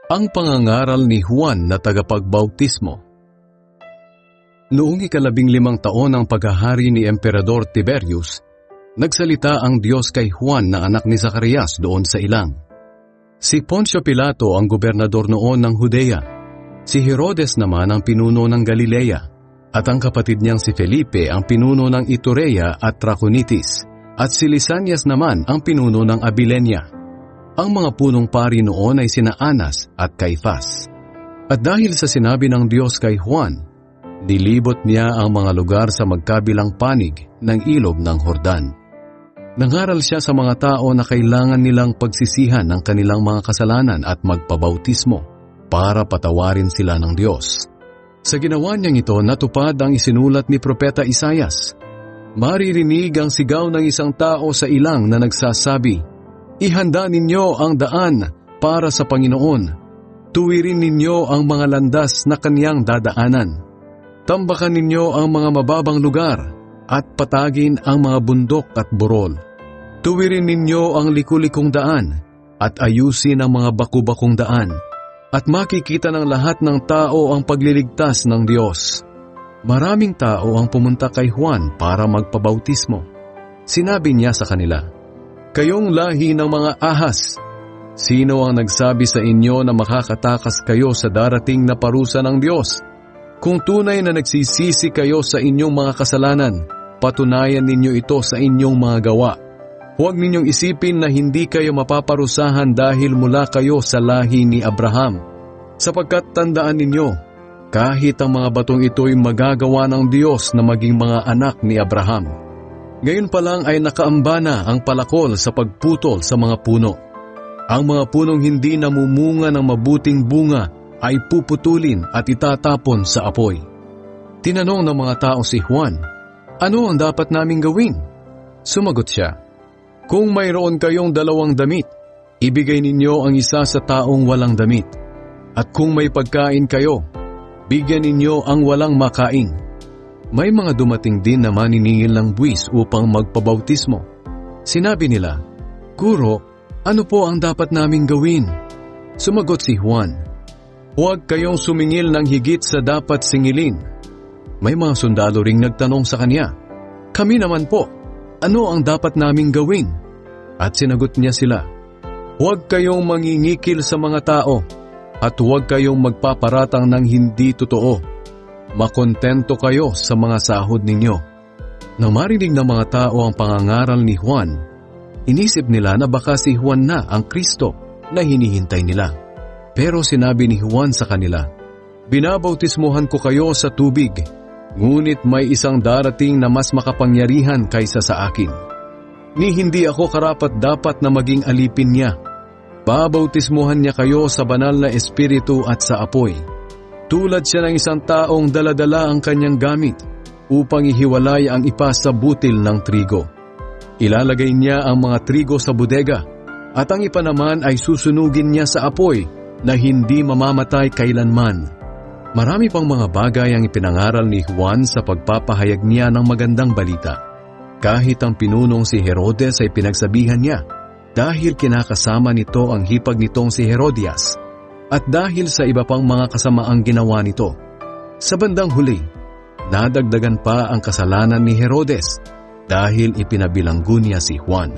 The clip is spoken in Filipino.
Ang pangangaral ni Juan na tagapagbautismo. Noong 15 taon ng paghahari ni Emperador Tiberius, nagsalita ang Diyos kay Juan na anak ni Zacarias doon sa ilang. Si Poncio Pilato ang gobernador noon ng Judea, si Herodes naman ang pinuno ng Galilea, at ang kapatid niyang si Felipe ang pinuno ng Iturea at Trachonitis, at si Lisanias naman ang pinuno ng Abilenia. Ang mga punong pari noon ay sina Anas at Caifas. At dahil sa sinabi ng Diyos kay Juan, nilibot niya ang mga lugar sa magkabilang panig ng ilog ng Jordan. Nangaral siya sa mga tao na kailangan nilang pagsisihan ng kanilang mga kasalanan at magpabautismo para patawarin sila ng Diyos. Sa ginawa niyang ito, natupad ang isinulat ni Propeta Isaias. Maririnig ang sigaw ng isang tao sa ilang na nagsasabi, "Ihanda ninyo ang daan para sa Panginoon. Tuwirin ninyo ang mga landas na kaniyang dadaanan. Tambakan ninyo ang mga mababang lugar at patagin ang mga bundok at burol. Tuwirin ninyo ang likulikong daan at ayusin ang mga bakubakong daan. At makikita ng lahat ng tao ang pagliligtas ng Diyos." Maraming tao ang pumunta kay Juan para magpabautismo. Sinabi niya sa kanila, "Kayong lahi ng mga ahas, sino ang nagsabi sa inyo na makakatakas kayo sa darating na parusa ng Diyos? Kung tunay na nagsisisi kayo sa inyong mga kasalanan, patunayan ninyo ito sa inyong mga gawa. Huwag ninyong isipin na hindi kayo mapaparusahan dahil mula kayo sa lahi ni Abraham. Sapagkat tandaan ninyo, kahit ang mga batong ito'y magagawa ng Diyos na maging mga anak ni Abraham. Ngayon pa lang ay nakaamba na ang palakol sa pagputol sa mga puno. Ang mga punong hindi namumunga ng mabuting bunga ay puputulin at itatapon sa apoy." Tinanong ng mga tao si Juan, "Ano ang dapat naming gawin?" Sumagot siya, "Kung mayroon kayong 2 damit, ibigay ninyo ang isa sa taong walang damit. At kung may pagkain kayo, bigyan ninyo ang walang makain." May mga dumating din na maniningil ng buwis upang magpabautismo. Sinabi nila, "Guro, ano po ang dapat naming gawin?" Sumagot si Juan, "Huwag kayong sumingil ng higit sa dapat singilin." May mga sundalo ring nagtanong sa kanya, "Kami naman po, ano ang dapat naming gawin?" At sinagot niya sila, "Huwag kayong mangingikil sa mga tao at huwag kayong magpaparatang ng hindi totoo. Makontento kayo sa mga sahod ninyo." Nang marinig ng mga tao ang pangangaral ni Juan, inisip nila na baka si Juan na ang Kristo na hinihintay nila. Pero sinabi ni Juan sa kanila, "Binabautismuhan ko kayo sa tubig, ngunit may isang darating na mas makapangyarihan kaysa sa akin. Ni hindi ako karapat-dapat na maging alipin niya. Babautismuhan niya kayo sa banal na espiritu at sa apoy. Tulad siya ng isang taong daladala ang kanyang gamit upang ihiwalay ang ipas sa butil ng trigo. Ilalagay niya ang mga trigo sa bodega at ang ipa naman ay susunugin niya sa apoy na hindi mamamatay kailanman." Marami pang mga bagay ang ipinangaral ni Juan sa pagpapahayag niya ng magandang balita. Kahit ang pinunong si Herodes ay pinagsabihan niya dahil kinakasama nito ang hipag nitong si Herodias at dahil sa iba pang mga kasamaang ginawa nito. Sa bandang huli, nadagdagan pa ang kasalanan ni Herodes dahil ipinabilanggo niya si Juan.